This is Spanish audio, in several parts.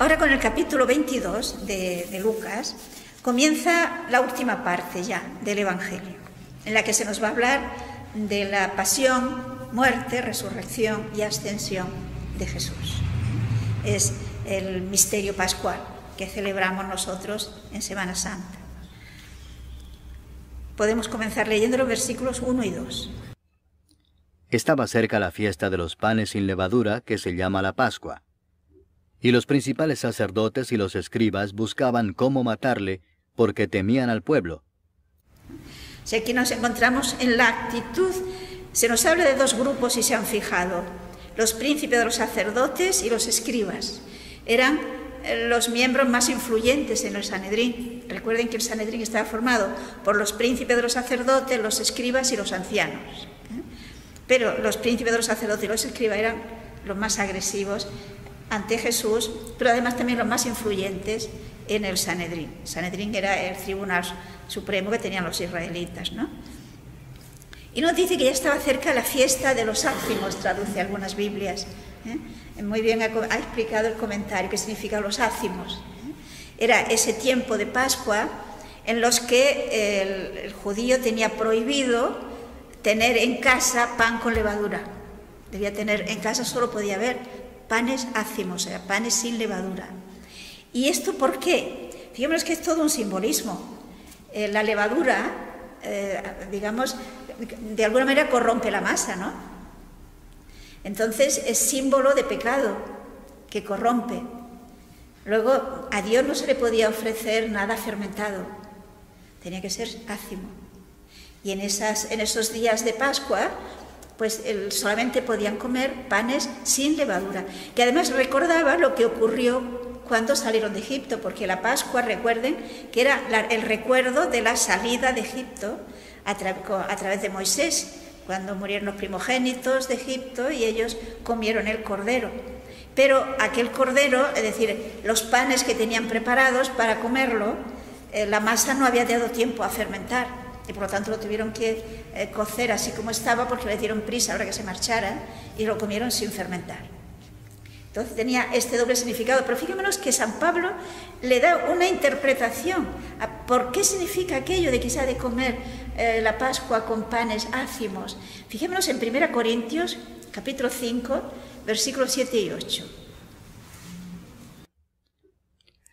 Ahora, con el capítulo 22 de Lucas, comienza la última parte ya del Evangelio, en la que se nos va a hablar de la pasión, muerte, resurrección y ascensión de Jesús. Es el misterio pascual que celebramos nosotros en Semana Santa. Podemos comenzar leyendo los versículos 1 y 2. Estaba cerca la fiesta de los panes sin levadura, que se llama la Pascua. Y los principales sacerdotes y los escribas buscaban cómo matarle, porque temían al pueblo. Si aquí nos encontramos en la actitud, se nos habla de dos grupos, si se han fijado: los príncipes de los sacerdotes y los escribas. Eran los miembros más influyentes en el Sanedrín. Recuerden que el Sanedrín estaba formado por los príncipes de los sacerdotes, los escribas y los ancianos. Pero los príncipes de los sacerdotes y los escribas eran los más agresivos ante Jesús, pero además también los más influyentes en el Sanedrín. El Sanedrín era el tribunal supremo que tenían los israelitas, ¿no? Y nos dice que ya estaba cerca la fiesta de los ácimos, traduce algunas Biblias. Muy bien ha explicado el comentario qué significa los ácimos. Era ese tiempo de Pascua en los que el judío tenía prohibido tener en casa pan con levadura. Debía tener en casa, solo podía haber panes ácimos, o sea, panes sin levadura. ¿Y esto por qué? Fijémonos que es todo un simbolismo. La levadura, digamos, de alguna manera corrompe la masa, ¿no? Entonces es símbolo de pecado, que corrompe. Luego, a Dios no se le podía ofrecer nada fermentado, tenía que ser ácimo. Y en esos días de Pascua, pues solamente podían comer panes sin levadura, que además recordaba lo que ocurrió cuando salieron de Egipto, porque la Pascua, recuerden, que era el recuerdo de la salida de Egipto a través de Moisés, cuando murieron los primogénitos de Egipto y ellos comieron el cordero. Pero aquel cordero, es decir, los panes que tenían preparados para comerlo, la masa no había dado tiempo a fermentar y por lo tanto lo tuvieron que cocer así como estaba, porque le dieron prisa ahora que se marcharan y lo comieron sin fermentar. Entonces tenía este doble significado, pero fíjense que San Pablo le da una interpretación a por qué significa aquello de que se ha de comer la Pascua con panes ácimos. Fijémonos en 1 Corintios, capítulo 5, versículos 7 y 8.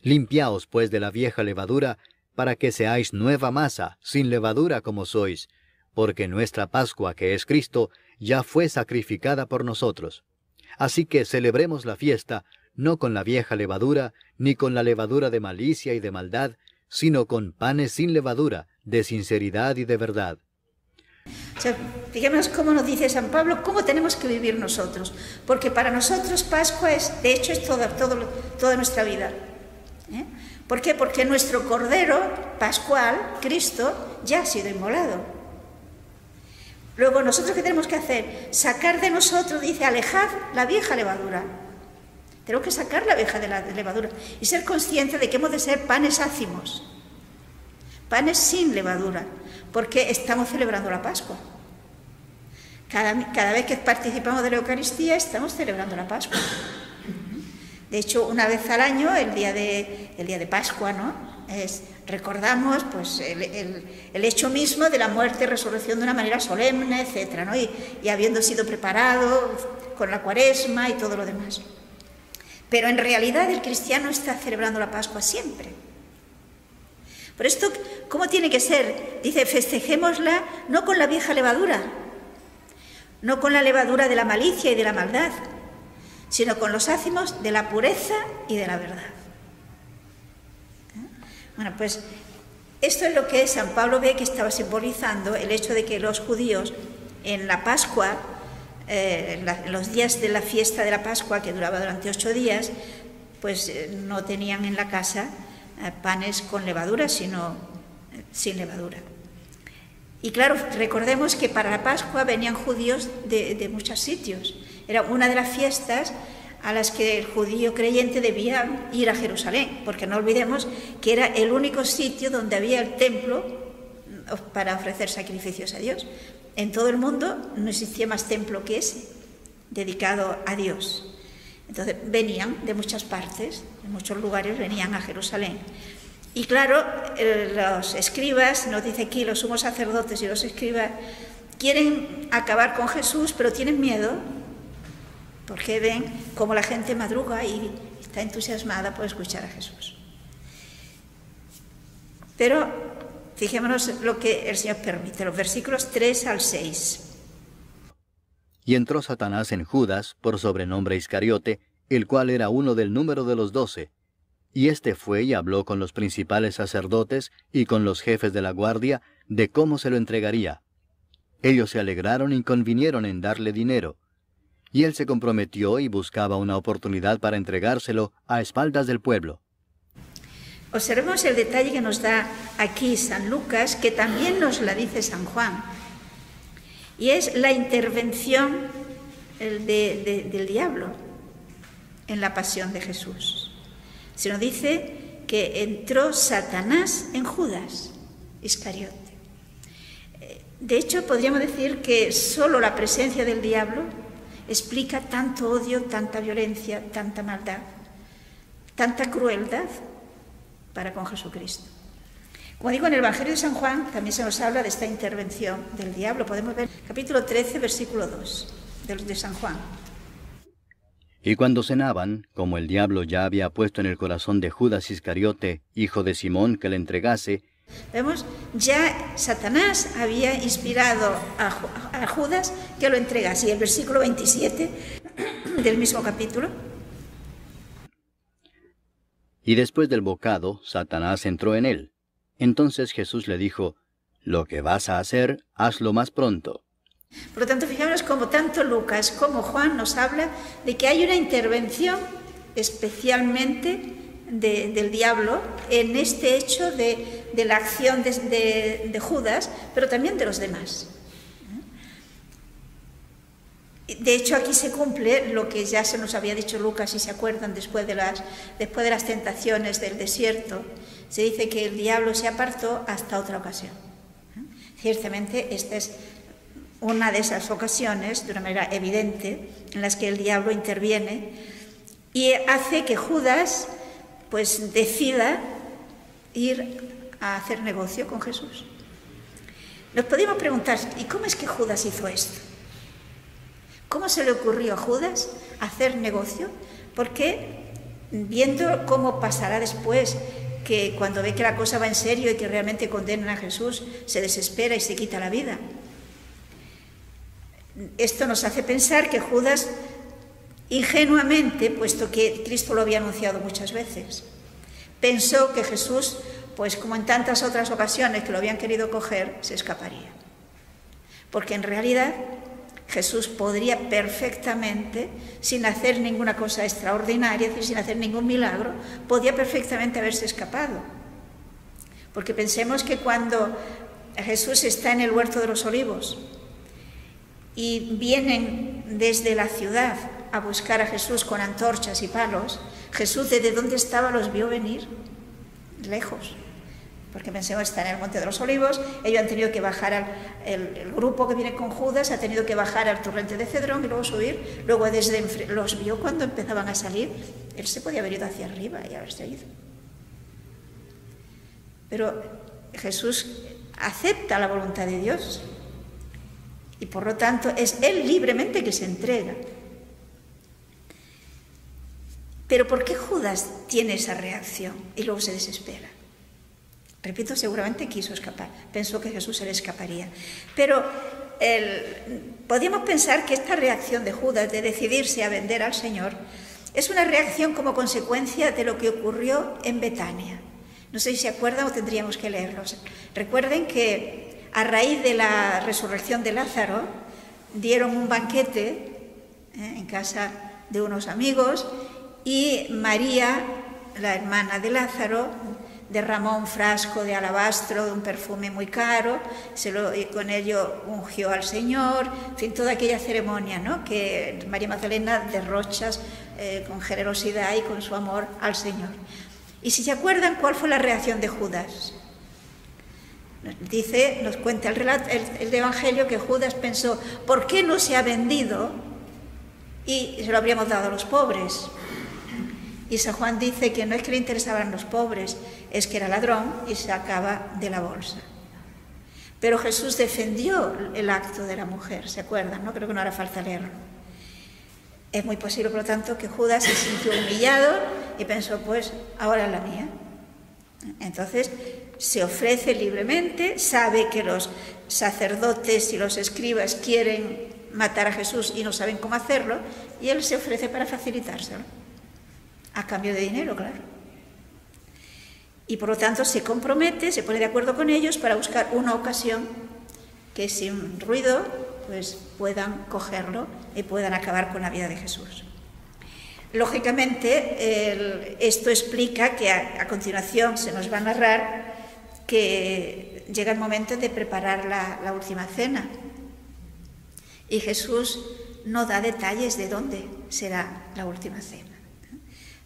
Limpiaos pues de la vieja levadura, para que seáis nueva masa, sin levadura como sois, porque nuestra Pascua, que es Cristo, ya fue sacrificada por nosotros. Así que celebremos la fiesta, no con la vieja levadura, ni con la levadura de malicia y de maldad, sino con panes sin levadura, de sinceridad y de verdad. O sea, fijémonos cómo nos dice San Pablo, cómo tenemos que vivir nosotros, porque para nosotros Pascua es, de hecho, es toda nuestra vida. ¿Por qué? Porque nuestro Cordero Pascual, Cristo, ya ha sido inmolado. Luego, ¿nosotros qué tenemos que hacer? Sacar de nosotros, dice, alejad la vieja levadura. Tenemos que sacar la vieja levadura y ser conscientes de que hemos de ser panes ácimos, panes sin levadura, porque estamos celebrando la Pascua. Cada vez que participamos de la Eucaristía estamos celebrando la Pascua. De hecho, una vez al año, el día de Pascua, ¿no? Recordamos pues, el hecho mismo de la muerte y resurrección de una manera solemne, etc., ¿no? Y habiendo sido preparado con la Cuaresma y todo lo demás. Pero en realidad el cristiano está celebrando la Pascua siempre. Por esto, ¿cómo tiene que ser? Dice, festejémosla no con la vieja levadura, no con la levadura de la malicia y de la maldad, sino con los ácimos de la pureza y de la verdad. Bueno, pues esto es lo que San Pablo ve que estaba simbolizando el hecho de que los judíos en la Pascua, en los días de la fiesta de la Pascua, que duraba durante 8 días, pues no tenían en la casa panes con levadura, sino sin levadura. Y claro, recordemos que para la Pascua venían judíos de muchos sitios. Era una de las fiestas a las que el judío creyente debía ir a Jerusalén, porque no olvidemos que era el único sitio donde había el templo para ofrecer sacrificios a Dios. En todo el mundo no existía más templo que ese, dedicado a Dios. Entonces venían de muchas partes, en muchos lugares venían a Jerusalén. Y claro, los escribas, nos dice aquí, los sumos sacerdotes y los escribas, quieren acabar con Jesús, pero tienen miedo, porque ven cómo la gente madruga y está entusiasmada por escuchar a Jesús. Pero fijémonos lo que el Señor permite, los versículos 3 al 6. Y entró Satanás en Judas, por sobrenombre Iscariote, el cual era uno del número de los 12. Y éste fue y habló con los principales sacerdotes y con los jefes de la guardia de cómo se lo entregaría. Ellos se alegraron y convinieron en darle dinero. Y él se comprometió y buscaba una oportunidad para entregárselo a espaldas del pueblo. Observemos el detalle que nos da aquí San Lucas, que también nos la dice San Juan. Y es la intervención del diablo en la pasión de Jesús. Se nos dice que entró Satanás en Judas Iscariote. De hecho, podríamos decir que solo la presencia del diablo explica tanto odio, tanta violencia, tanta maldad, tanta crueldad para con Jesucristo. Como digo, en el Evangelio de San Juan también se nos habla de esta intervención del diablo. Podemos ver capítulo 13, versículo 2 de San Juan. Y cuando cenaban, como el diablo ya había puesto en el corazón de Judas Iscariote, hijo de Simón, que le entregase, vemos, ya Satanás había inspirado a Judas que lo entregase. Y el versículo 27 del mismo capítulo. Y después del bocado, Satanás entró en él. Entonces Jesús le dijo, lo que vas a hacer, hazlo más pronto. Por lo tanto, fijaros como tanto Lucas como Juan nos habla de que hay una intervención especialmente del diablo en este hecho de la acción de Judas, pero también de los demás. De hecho, aquí se cumple lo que ya se nos había dicho Lucas, si se acuerdan, después de las tentaciones del desierto. Se dice que el diablo se apartó hasta otra ocasión. Ciertamente, esta es una de esas ocasiones, de una manera evidente, en las que el diablo interviene y hace que Judas pues decida ir a hacer negocio con Jesús. Nos podemos preguntar, ¿y cómo es que Judas hizo esto? ¿Cómo se le ocurrió a Judas hacer negocio? Porque viendo cómo pasará después, que cuando ve que la cosa va en serio y que realmente condenan a Jesús, se desespera y se quita la vida. Esto nos hace pensar que Judas, ingenuamente, puesto que Cristo lo había anunciado muchas veces, pensó que Jesús, pues como en tantas otras ocasiones que lo habían querido coger, se escaparía. Porque en realidad Jesús podría perfectamente, sin hacer ninguna cosa extraordinaria, es decir, sin hacer ningún milagro, podía perfectamente haberse escapado. Porque pensemos que cuando Jesús está en el huerto de los olivos y vienen desde la ciudad a buscar a Jesús con antorchas y palos, Jesús desde donde estaba los vio venir, lejos. Porque pensemos, está en el Monte de los Olivos, ellos han tenido que bajar, el grupo que viene con Judas ha tenido que bajar al torrente de Cedrón y luego subir, luego los vio cuando empezaban a salir, él se podía haber ido hacia arriba y haberse ido. Pero Jesús acepta la voluntad de Dios y por lo tanto es él libremente que se entrega. Pero ¿por qué Judas tiene esa reacción y luego se desespera? Repito, seguramente quiso escapar, pensó que Jesús se le escaparía. Pero podríamos pensar que esta reacción de Judas de decidirse a vender al Señor es una reacción como consecuencia de lo que ocurrió en Betania. No sé si se acuerdan o tendríamos que leerlos. Recuerden que a raíz de la resurrección de Lázaro dieron un banquete en casa de unos amigos y María, la hermana de Lázaro, derramó un frasco de alabastro de un perfume muy caro, y con ello ungió al Señor, en fin, toda aquella ceremonia, ¿no?, que María Magdalena derrocha con generosidad y con su amor al Señor. Y si se acuerdan, ¿cuál fue la reacción de Judas? Nos cuenta el relato, el Evangelio, que Judas pensó, ¿por qué no se ha vendido y se lo habríamos dado a los pobres? Y San Juan dice que no es que le interesaban los pobres, es que era ladrón y sacaba de la bolsa. Pero Jesús defendió el acto de la mujer, ¿se acuerdan? ¿No? Creo que no hará falta leerlo. Es muy posible, por lo tanto, que Judas se sintió humillado y pensó, pues, ahora es la mía. Entonces, se ofrece libremente, sabe que los sacerdotes y los escribas quieren matar a Jesús y no saben cómo hacerlo, y él se ofrece para facilitárselo, a cambio de dinero, claro. Y por lo tanto se compromete, se pone de acuerdo con ellos para buscar una ocasión que sin ruido pues puedan cogerlo y puedan acabar con la vida de Jesús. Lógicamente, esto explica que a continuación se nos va a narrar que llega el momento de preparar la última cena. Y Jesús no da detalles de dónde será la última cena.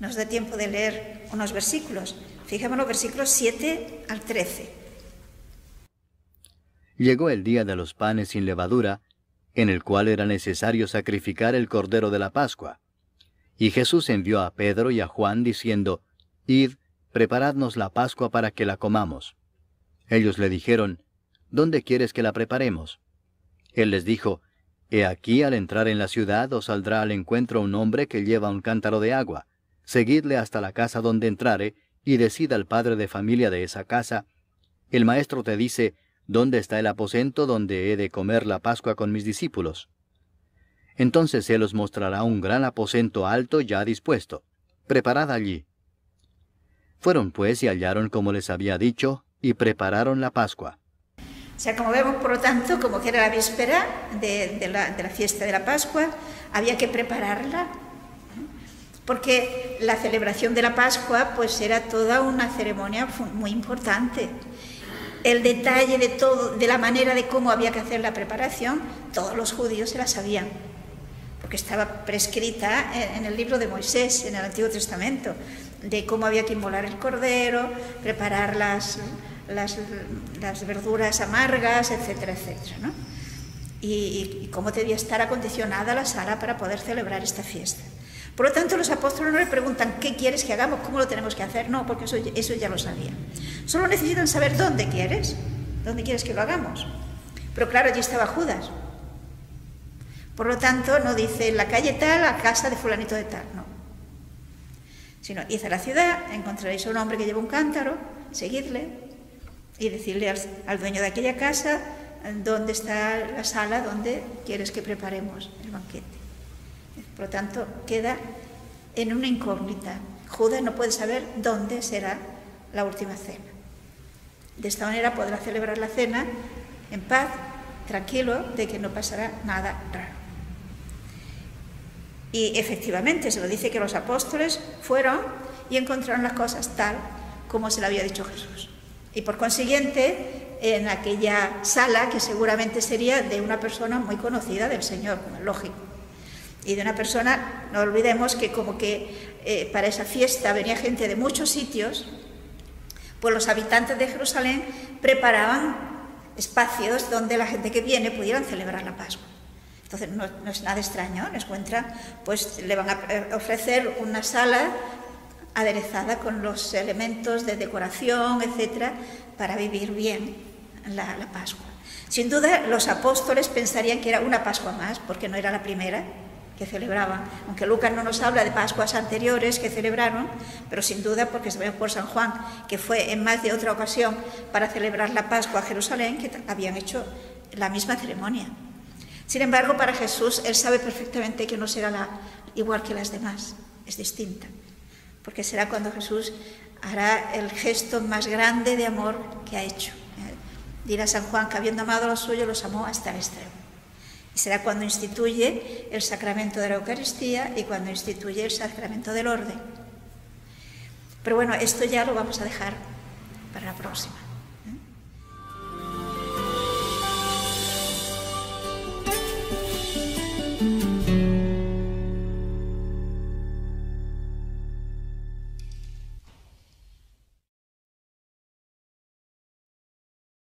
Nos da tiempo de leer unos versículos. Fijémonos, versículos 7 al 13. Llegó el día de los panes sin levadura, en el cual era necesario sacrificar el cordero de la Pascua. Y Jesús envió a Pedro y a Juan, diciendo, «Id, preparadnos la Pascua para que la comamos». Ellos le dijeron, «¿Dónde quieres que la preparemos?» Él les dijo, «He aquí, al entrar en la ciudad, os saldrá al encuentro un hombre que lleva un cántaro de agua. Seguidle hasta la casa donde entrare, y decid al padre de familia de esa casa, el maestro te dice, ¿dónde está el aposento donde he de comer la Pascua con mis discípulos? Entonces él os mostrará un gran aposento alto ya dispuesto. Preparad allí». Fueron pues y hallaron como les había dicho, y prepararon la Pascua. O sea, como vemos, por lo tanto, como que era la víspera de la fiesta de la Pascua, había que prepararla, porque la celebración de la Pascua pues era toda una ceremonia muy importante. El detalle de todo, de la manera de cómo había que hacer la preparación, todos los judíos se la sabían, porque estaba prescrita en el libro de Moisés, en el Antiguo Testamento, de cómo había que inmolar el cordero, preparar las verduras amargas, etcétera, etcétera, ¿no? Y cómo debía estar acondicionada la sala para poder celebrar esta fiesta. Por lo tanto, los apóstoles no le preguntan ¿qué quieres que hagamos? ¿Cómo lo tenemos que hacer? No, porque eso ya lo sabían. Solo necesitan saber dónde quieres que lo hagamos. Pero claro, allí estaba Judas. Por lo tanto, no dice en la calle tal, a casa de fulanito de tal, no. Sino, id a la ciudad, encontraréis a un hombre que lleva un cántaro, seguidle y decirle al dueño de aquella casa dónde está la sala donde quieres que preparemos el banquete. Por lo tanto, queda en una incógnita. Judas no puede saber dónde será la última cena. De esta manera podrá celebrar la cena en paz, tranquilo, de que no pasará nada raro. Y efectivamente, se lo dice que los apóstoles fueron y encontraron las cosas tal como se le había dicho Jesús. Y por consiguiente, en aquella sala, que seguramente sería de una persona muy conocida del Señor, como es lógico, y de una persona, no olvidemos que como que para esa fiesta venía gente de muchos sitios, pues los habitantes de Jerusalén preparaban espacios donde la gente que viene pudieran celebrar la Pascua. Entonces no es nada extraño, les encuentran, pues le van a ofrecer una sala aderezada con los elementos de decoración, etcétera, para vivir bien la Pascua. Sin duda, los apóstoles pensarían que era una Pascua más, porque no era la primera que celebraban, aunque Lucas no nos habla de Pascuas anteriores que celebraron, pero sin duda, porque sabemos por San Juan que fue en más de otra ocasión para celebrar la Pascua a Jerusalén, que habían hecho la misma ceremonia. Sin embargo, para Jesús, él sabe perfectamente que no será igual que las demás, es distinta, porque será cuando Jesús hará el gesto más grande de amor que ha hecho. Dirá San Juan que habiendo amado a los suyos, los amó hasta el extremo. Y será cuando instituye el sacramento de la Eucaristía y cuando instituye el sacramento del orden. Pero bueno, esto ya lo vamos a dejar para la próxima.